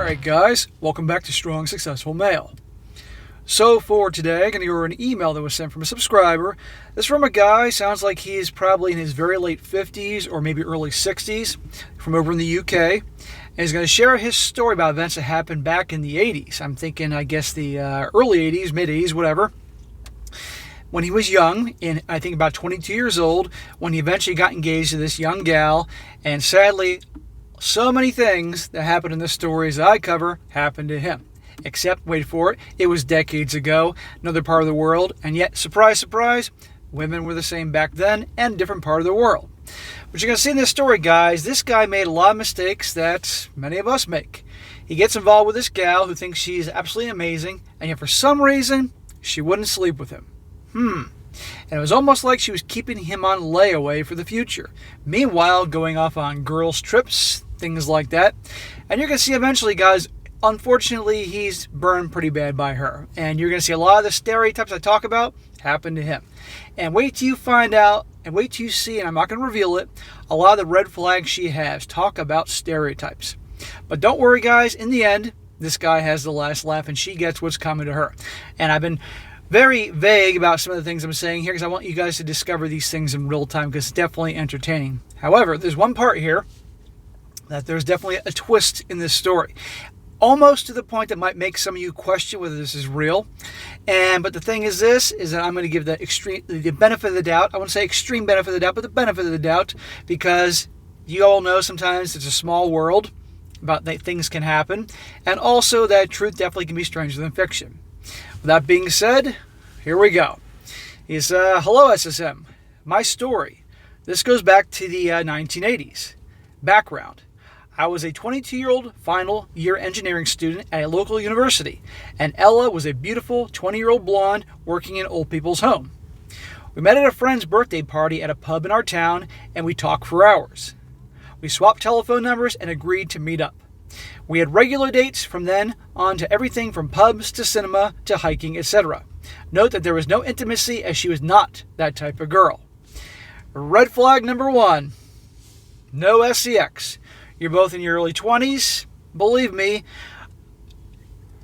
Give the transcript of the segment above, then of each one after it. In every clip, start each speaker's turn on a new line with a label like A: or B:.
A: Alright guys, welcome back to Strong Successful Male. So for today, I'm going to go over an email that was sent from a subscriber. This is from a guy, sounds like he's probably in his very late 50s or maybe early 60s, from over in the UK. And he's going to share his story about events that happened back in the 80s. I'm thinking, I guess, the early 80s, mid-80s, whatever. When he was young, I think about 22 years old, when he eventually got engaged to this young gal, and sadly, so many things that happened in the stories that I cover happened to him. Except, wait for it, it was decades ago, another part of the world, and yet, surprise, surprise, women were the same back then and a different part of the world. But you're going to see in this story, guys, this guy made a lot of mistakes that many of us make. He gets involved with this gal who thinks she's absolutely amazing, and yet for some reason, she wouldn't sleep with him. And it was almost like she was keeping him on layaway for the future. Meanwhile, going off on girls' trips, things like that. And you're going to see eventually, guys, unfortunately, he's burned pretty bad by her. And you're going to see a lot of the stereotypes I talk about happen to him. And wait till you find out, and wait till you see, and I'm not going to reveal it, a lot of the red flags she has talk about stereotypes. But don't worry, guys, in the end, this guy has the last laugh, and she gets what's coming to her. And I've been very vague about some of the things I'm saying here because I want you guys to discover these things in real time because it's definitely entertaining. However, there's one part here that there's definitely a twist in this story. Almost to the point that might make some of you question whether this is real. But the thing is this, is that I'm going to give the benefit of the doubt. I won't say extreme benefit of the doubt, but the benefit of the doubt, because you all know sometimes it's a small world about that things can happen, and also that truth definitely can be stranger than fiction. With that being said, here we go. He's, hello SSM. My story. This goes back to the 1980s. Background. I was a 22-year-old final year engineering student at a local university, and Ella was a beautiful 20-year-old blonde working in old people's home. We met at a friend's birthday party at a pub in our town, and we talked for hours. We swapped telephone numbers and agreed to meet up. We had regular dates from then on to everything from pubs to cinema to hiking, etc. Note that there was no intimacy as she was not that type of girl. Red flag number 1. No sex. You're both in your early 20s. Believe me,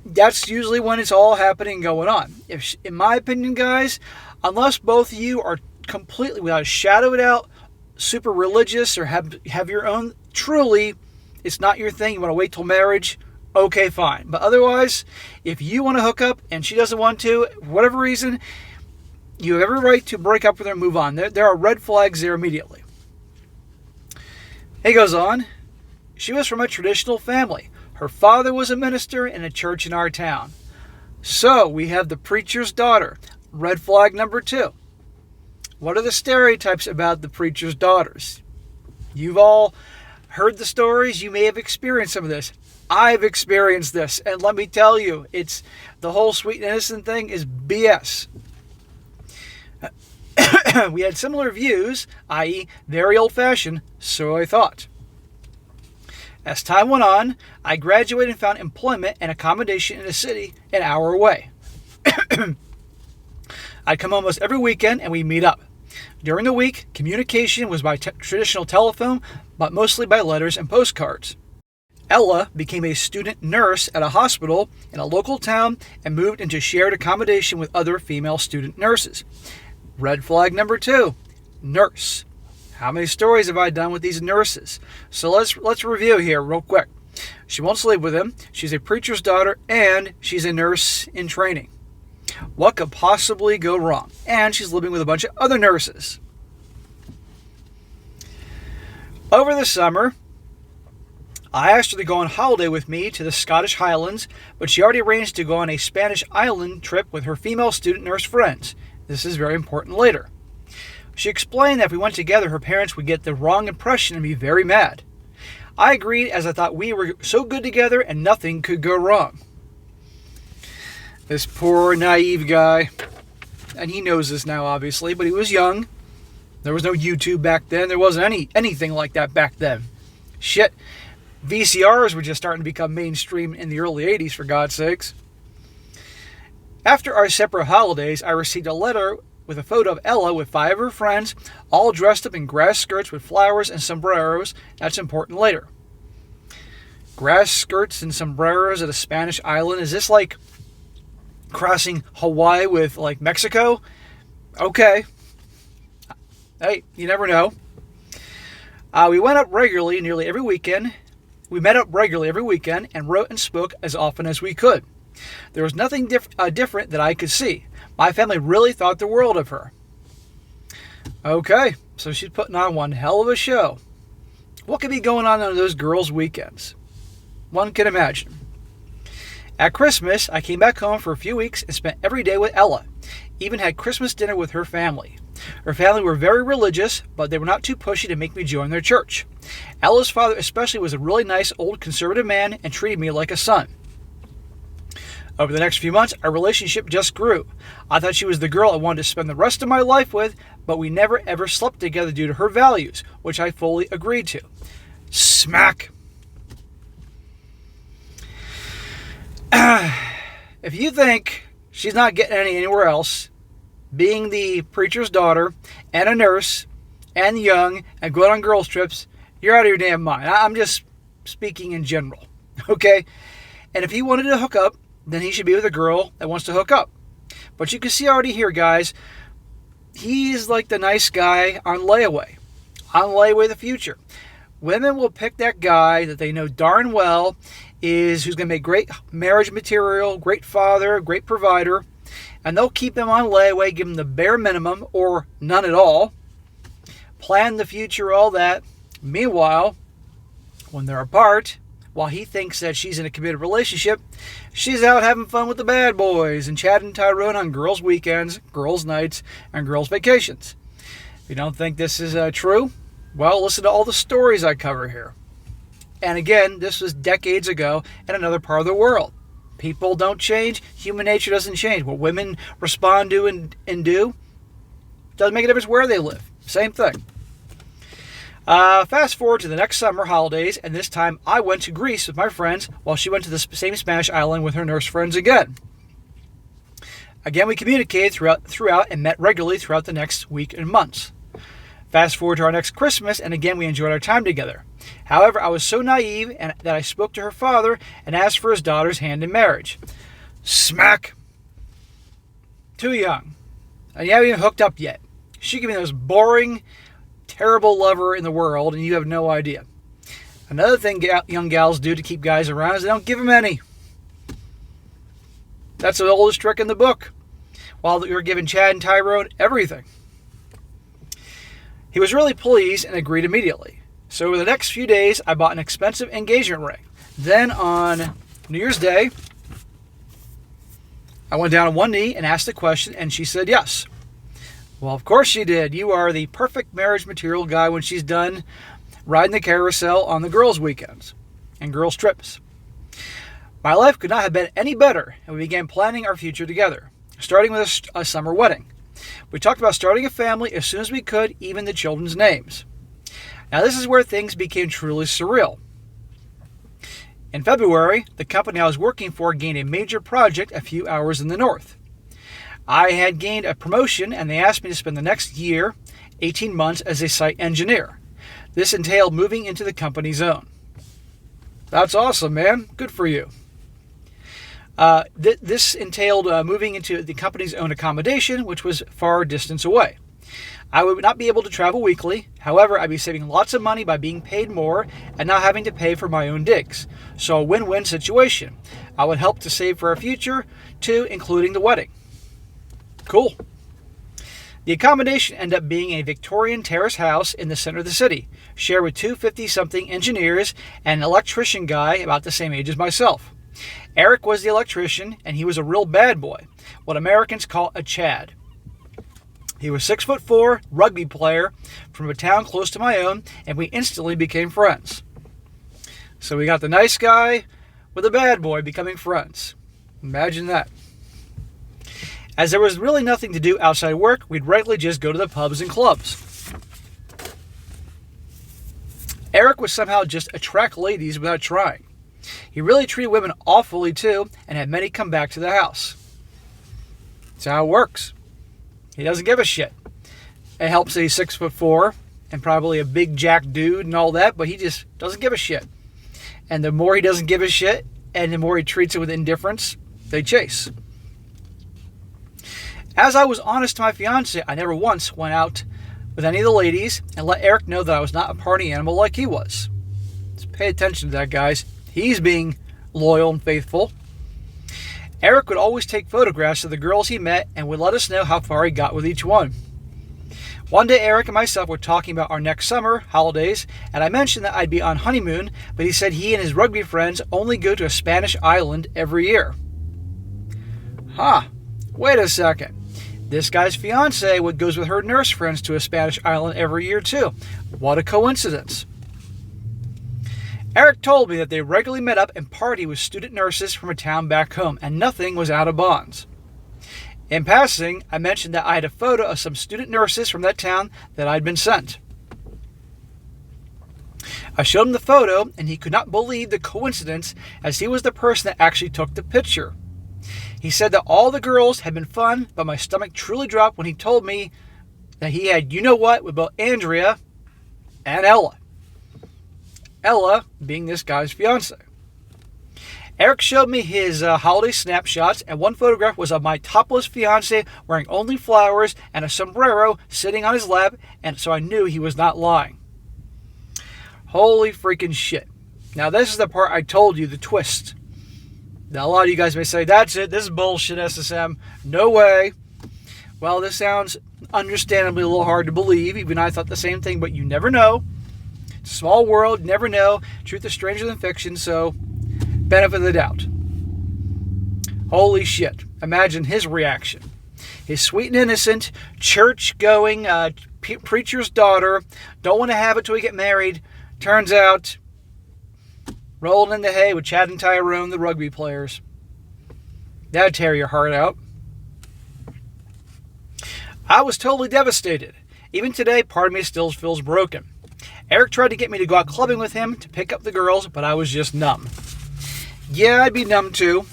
A: that's usually when it's all happening and going on. In my opinion, guys, unless both of you are completely, without a shadow of a doubt, super religious or have your own, truly, it's not your thing, you want to wait till marriage, okay, fine. But otherwise, if you want to hook up and she doesn't want to, for whatever reason, you have every right to break up with her and move on. There are red flags there immediately. He goes on. She was from a traditional family. Her father was a minister in a church in our town. So, we have the preacher's daughter. Red flag number 2. What are the stereotypes about the preacher's daughters? You've all heard the stories. You may have experienced some of this. I've experienced this. And let me tell you, it's the whole sweet and innocent thing is BS. We had similar views, i.e. very old-fashioned, so I thought. As time went on, I graduated and found employment and accommodation in a city an hour away. I'd come almost every weekend and we'd meet up. During the week, communication was by traditional telephone, but mostly by letters and postcards. Ella became a student nurse at a hospital in a local town and moved into shared accommodation with other female student nurses. Red flag number 2, nurse. How many stories have I done with these nurses? So let's review here real quick. She won't sleep with him. She's a preacher's daughter, and she's a nurse in training. What could possibly go wrong? And she's living with a bunch of other nurses. Over the summer, I asked her to go on holiday with me to the Scottish Highlands, but she already arranged to go on a Spanish island trip with her female student nurse friends. This is very important later. She explained that if we went together, her parents would get the wrong impression and be very mad. I agreed as I thought we were so good together and nothing could go wrong. This poor, naive guy, and he knows this now, obviously, but he was young. There was no YouTube back then. There wasn't anything like that back then. Shit, VCRs were just starting to become mainstream in the early 80s, for God's sakes. After our separate holidays, I received a letter with a photo of Ella with 5 of her friends, all dressed up in grass skirts with flowers and sombreros. That's important later. Grass skirts and sombreros at a Spanish island. Is this like crossing Hawaii with like Mexico? Okay. Hey, you never know. We went up regularly nearly every weekend. We met up regularly every weekend and wrote and spoke as often as we could. There was nothing different that I could see. My family really thought the world of her. Okay, so she's putting on one hell of a show. What could be going on those girls' weekends? One can imagine. At Christmas, I came back home for a few weeks and spent every day with Ella. Even had Christmas dinner with her family. Her family were very religious, but they were not too pushy to make me join their church. Ella's father especially was a really nice old conservative man and treated me like a son. Over the next few months, our relationship just grew. I thought she was the girl I wanted to spend the rest of my life with, but we never ever slept together due to her values, which I fully agreed to. Smack! If you think she's not getting anywhere else, being the preacher's daughter and a nurse and young and going on girls' trips, you're out of your damn mind. I'm just speaking in general, okay? And if he wanted to hook up, then he should be with a girl that wants to hook up. But you can see already here, guys, he's like the nice guy on layaway the future. Women will pick that guy that they know darn well who's going to make great marriage material, great father, great provider, and they'll keep him on layaway, give him the bare minimum or none at all, plan the future, all that. Meanwhile, when they're apart, while he thinks that she's in a committed relationship, she's out having fun with the bad boys and Chad and Tyrone on girls' weekends, girls' nights, and girls' vacations. If you don't think this is true, well, listen to all the stories I cover here. And again, this was decades ago in another part of the world. People don't change. Human nature doesn't change. What women respond to and do doesn't make a difference where they live. Same thing. Fast forward to the next summer holidays, and this time I went to Greece with my friends while she went to the same Spanish island with her nurse friends again. Again, we communicated throughout and met regularly throughout the next week and months. Fast forward to our next Christmas, and again we enjoyed our time together. However, I was so naive that I spoke to her father and asked for his daughter's hand in marriage. Smack! Too young. And you haven't even hooked up yet. She could be the most boring, terrible lover in the world, and you have no idea. Another thing young gals do to keep guys around is they don't give them any. That's the oldest trick in the book. While you're giving Chad and Tyrone everything. He was really pleased and agreed immediately. So over the next few days, I bought an expensive engagement ring. Then on New Year's Day, I went down on one knee and asked the question, and she said yes. Well, of course she did. You are the perfect marriage material guy when she's done riding the carousel on the girls' weekends and girls' trips. My life could not have been any better, and we began planning our future together, starting with a summer wedding. We talked about starting a family as soon as we could, even the children's names. Now this is where things became truly surreal. In February, the company I was working for gained a major project a few hours in the north. I had gained a promotion, and they asked me to spend the next year, 18 months, as a site engineer. This entailed moving into the company's own. That's awesome, man. Good for you. This entailed moving into the company's own accommodation, which was far distance away. I would not be able to travel weekly. However, I'd be saving lots of money by being paid more and not having to pay for my own digs. So a win-win situation. I would help to save for our future, too, including the wedding. Cool. The accommodation ended up being a Victorian terrace house in the center of the city, shared with two 50-something engineers and an electrician guy about the same age as myself. Eric was the electrician, and he was a real bad boy, what Americans call a Chad. He was 6'4", rugby player from a town close to my own, and we instantly became friends. So we got the nice guy with the bad boy becoming friends. Imagine that. As there was really nothing to do outside work, we'd regularly just go to the pubs and clubs. Eric would somehow just attract ladies without trying. He really treated women awfully too, and had many come back to the house. That's how it works. He doesn't give a shit. It helps that he's 6'4" and probably a big jack dude and all that, but he just doesn't give a shit. And the more he doesn't give a shit, and the more he treats it with indifference, they chase. As I was honest to my fiancée, I never once went out with any of the ladies and let Eric know that I was not a party animal like he was. Just pay attention to that, guys. He's being loyal and faithful. Eric would always take photographs of the girls he met and would let us know how far he got with each one. One day, Eric and myself were talking about our next summer holidays, and I mentioned that I'd be on honeymoon, but he said he and his rugby friends only go to a Spanish island every year. Wait a second. This guy's fiancée goes with her nurse friends to a Spanish island every year too. What a coincidence. Eric told me that they regularly met up and partied with student nurses from a town back home, and nothing was out of bounds. In passing, I mentioned that I had a photo of some student nurses from that town that I'd been sent. I showed him the photo, and he could not believe the coincidence, as he was the person that actually took the picture. He said that all the girls had been fun, but my stomach truly dropped when he told me that he had you-know-what with both Andrea and Ella. Ella being this guy's fiancée. Eric showed me his holiday snapshots, and one photograph was of my topless fiancé wearing only flowers and a sombrero sitting on his lap, and so I knew he was not lying. Holy freaking shit. Now this is the part I told you, the twist. Now a lot of you guys may say, that's it, this is bullshit, SSM. No way. Well, this sounds understandably a little hard to believe. Even I thought the same thing, but you never know. It's a small world, you never know. Truth is stranger than fiction, so benefit of the doubt. Holy shit. Imagine his reaction. His sweet and innocent, church-going preacher's daughter, don't want to have it till we get married. Turns out, rolling in the hay with Chad and Tyrone, the rugby players. That'd tear your heart out. I was totally devastated. Even today, part of me still feels broken. Eric tried to get me to go out clubbing with him to pick up the girls, but I was just numb. Yeah, I'd be numb too.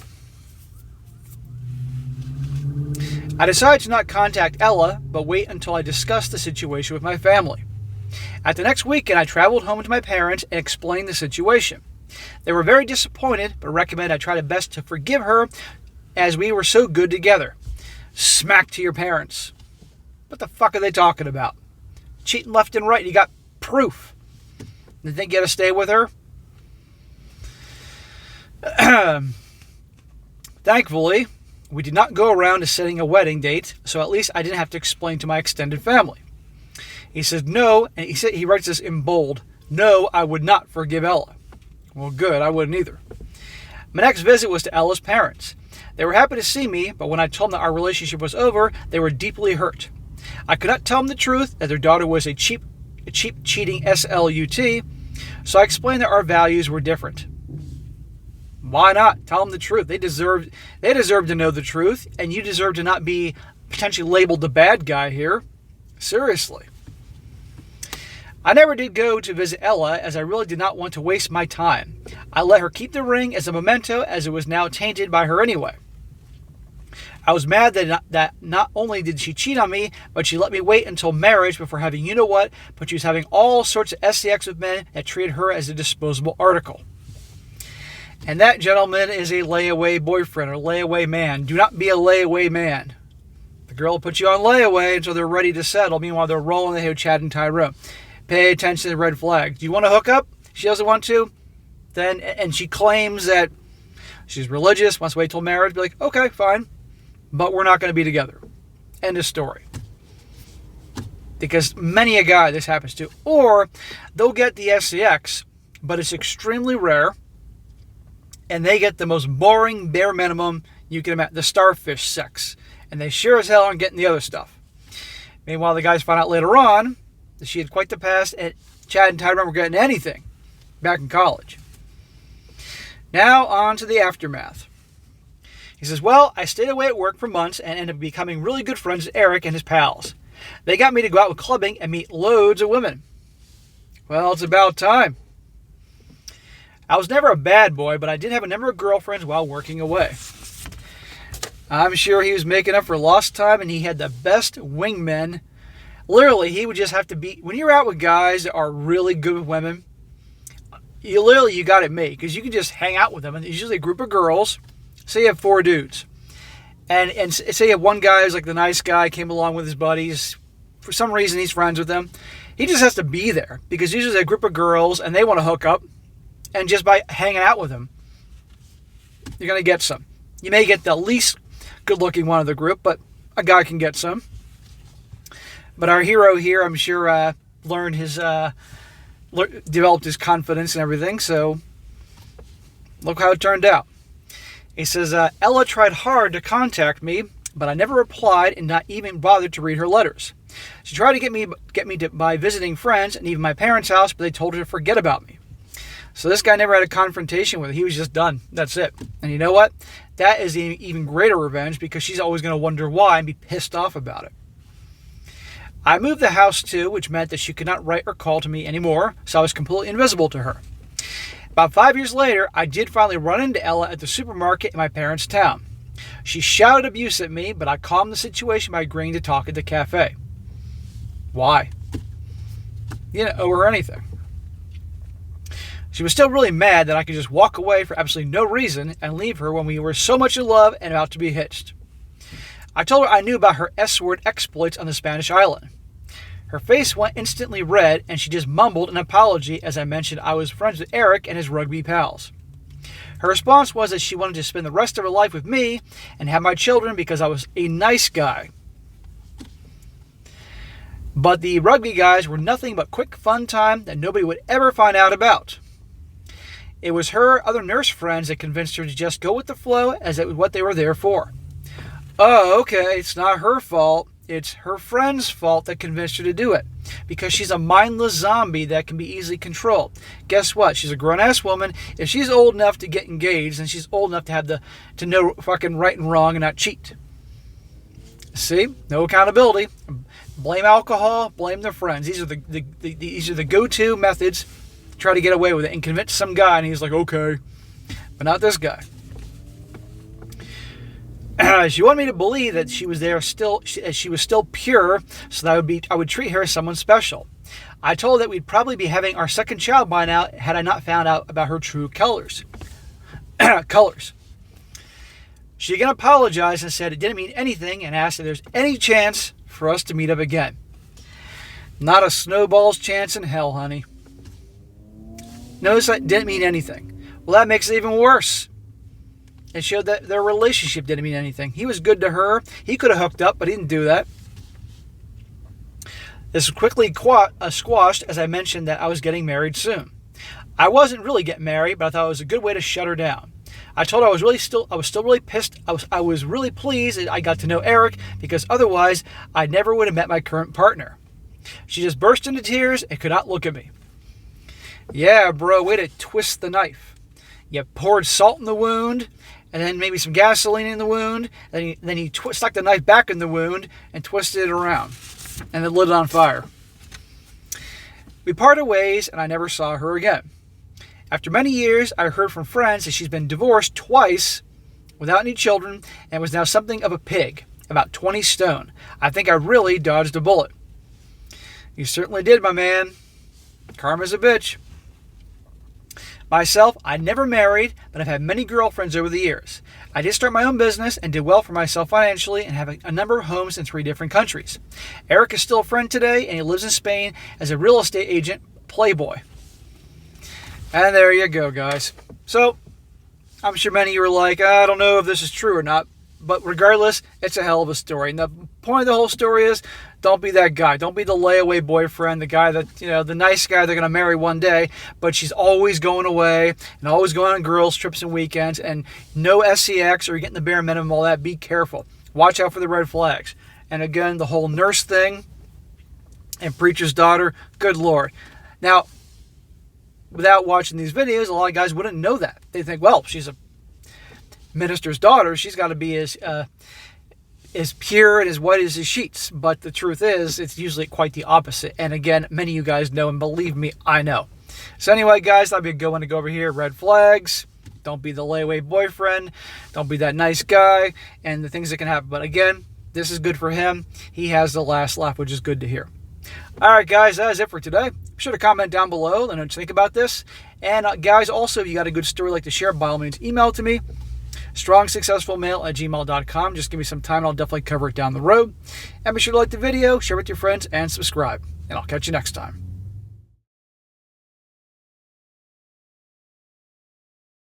A: I decided to not contact Ella, but wait until I discussed the situation with my family. At the next weekend, I traveled home to my parents and explained the situation. They were very disappointed, but recommended I try my best to forgive her as we were so good together. Smack to your parents. What the fuck are they talking about? Cheating left and right, you got proof. You think you gotta stay with her? Thankfully, we did not go around to setting a wedding date, so at least I didn't have to explain to my extended family. He says no, and he writes this in bold, no, I would not forgive Ella. Well, good, I wouldn't either. My next visit was to Ella's parents. They were happy to see me, but when I told them that our relationship was over, they were deeply hurt. I could not tell them the truth, that their daughter was a cheap cheating SLUT, so I explained that our values were different. Why not? Tell them the truth. They deserve to know the truth, and you deserve to not be potentially labeled the bad guy here. Seriously. I never did go to visit Ella, as I really did not want to waste my time. I let her keep the ring as a memento, as it was now tainted by her anyway. I was mad that not only did she cheat on me, but she let me wait until marriage before having you-know-what, but she was having all sorts of SCX with men that treated her as a disposable article. And that, gentleman, is a layaway boyfriend or layaway man. Do not be a layaway man. The girl will put you on layaway until they're ready to settle. Meanwhile, they're rolling the hay with Chad and Tyrone. Pay attention to the red flags. Do you want to hook up? She doesn't want to? Then, and she claims that she's religious, wants to wait till marriage. Be like, okay, fine. But we're not going to be together. End of story. Because many a guy this happens to. Or they'll get the SCX, but it's extremely rare. And they get the most boring, bare minimum you can imagine. The starfish sex. And they sure as hell aren't getting the other stuff. Meanwhile, the guys find out later on that she had quite the past, and Chad and Tyrone were getting anything back in college. Now, on to the aftermath. He says, well, I stayed away at work for months and ended up becoming really good friends with Eric and his pals. They got me to go out with clubbing and meet loads of women. Well, it's about time. I was never a bad boy, but I did have a number of girlfriends while working away. I'm sure he was making up for lost time, and he had the best wingmen. Literally, he would just have to be... When you're out with guys that are really good with women, you got it made, because you can just hang out with them. And it's usually a group of girls. Say you have 4 dudes. And say you have one guy who's like the nice guy, came along with his buddies. For some reason, he's friends with them. He just has to be there, because usually a group of girls and they want to hook up. And just by hanging out with him, you're going to get some. You may get the least good-looking one of the group, but a guy can get some. But our hero here, I'm sure, learned his... developed his confidence and everything, so look how it turned out. He says, Ella tried hard to contact me, but I never replied and not even bothered to read her letters. She tried to get me by visiting friends and even my parents' house, but they told her to forget about me. So this guy never had a confrontation with her. He was just done. That's it. And you know what? That is an even greater revenge, because she's always going to wonder why and be pissed off about it. I moved the house too, which meant that she could not write or call to me anymore, so I was completely invisible to her. About 5 years later, I did finally run into Ella at the supermarket in my parents' town. She shouted abuse at me, but I calmed the situation by agreeing to talk at the cafe. Why? You didn't owe her anything. She was still really mad that I could just walk away for absolutely no reason and leave her when we were so much in love and about to be hitched. I told her I knew about her S-word exploits on the Spanish island. Her face went instantly red, and she just mumbled an apology as I mentioned I was friends with Eric and his rugby pals. Her response was that she wanted to spend the rest of her life with me and have my children because I was a nice guy. But the rugby guys were nothing but quick fun time that nobody would ever find out about. It was her other nurse friends that convinced her to just go with the flow, as it was what they were there for. Oh, okay, it's not her fault. It's her friend's fault that convinced her to do it. Because she's a mindless zombie that can be easily controlled. Guess what? She's a grown-ass woman. If she's old enough to get engaged, then she's old enough to have to know fucking right and wrong and not cheat. See? No accountability. Blame alcohol, blame their friends. These are the go-to methods to try to get away with it and convince some guy, and he's like, okay. But not this guy. She wanted me to believe that she was still pure, so that I would treat her as someone special. I told her that we'd probably be having our second child by now had I not found out about her true colors. She again apologized and said it didn't mean anything and asked if there's any chance for us to meet up again. Not a snowball's chance in hell, honey. Notice that didn't mean anything. Well, that makes it even worse. It showed that their relationship didn't mean anything. He was good to her. He could have hooked up, but he didn't do that. This was quickly squashed as I mentioned that I was getting married soon. I wasn't really getting married, but I thought it was a good way to shut her down. I told her I was still really pissed. I was really pleased that I got to know Eric, because otherwise I never would have met my current partner. She just burst into tears and could not look at me. Yeah, bro, way to twist the knife. You poured salt in the wound, and then maybe some gasoline in the wound, and then you stuck the knife back in the wound and twisted it around, and then lit it on fire. We parted ways, and I never saw her again. After many years, I heard from friends that she's been divorced twice without any children and was now something of a pig, about 20 stone. I think I really dodged a bullet. You certainly did, my man. Karma's a bitch. Myself, I never married, but I've had many girlfriends over the years. I did start my own business and did well for myself financially and have a number of homes in 3 different countries. Eric is still a friend today, and he lives in Spain as a real estate agent, playboy. And there you go, guys. So, I'm sure many of you are like, I don't know if this is true or not. But regardless, it's a hell of a story. And the point of the whole story is, don't be that guy. Don't be the layaway boyfriend, the guy that, the nice guy they're going to marry one day, but she's always going away and always going on girls' trips and weekends, and no sex or you're getting the bare minimum, all that. Be careful. Watch out for the red flags. And again, the whole nurse thing and preacher's daughter, good Lord. Now, without watching these videos, a lot of guys wouldn't know that. They think, well, she's a minister's daughter, she's got to be as pure and as white as his sheets. But the truth is, it's usually quite the opposite. And again, many of you guys know, and believe me, I know. So anyway, guys, that'd be a good one to go over here. Red flags. Don't be the layaway boyfriend. Don't be that nice guy. And the things that can happen. But again, this is good for him. He has the last laugh, which is good to hear. All right, guys, that is it for today. Be sure to comment down below. Let me know what you think about this. And guys, also, if you got a good story you'd like to share, by all means, email it to me. strongsuccessfulmale@gmail.com. Just give me some time and I'll definitely cover it down the road. And be sure to like the video, share with your friends, and subscribe. And I'll catch you next time.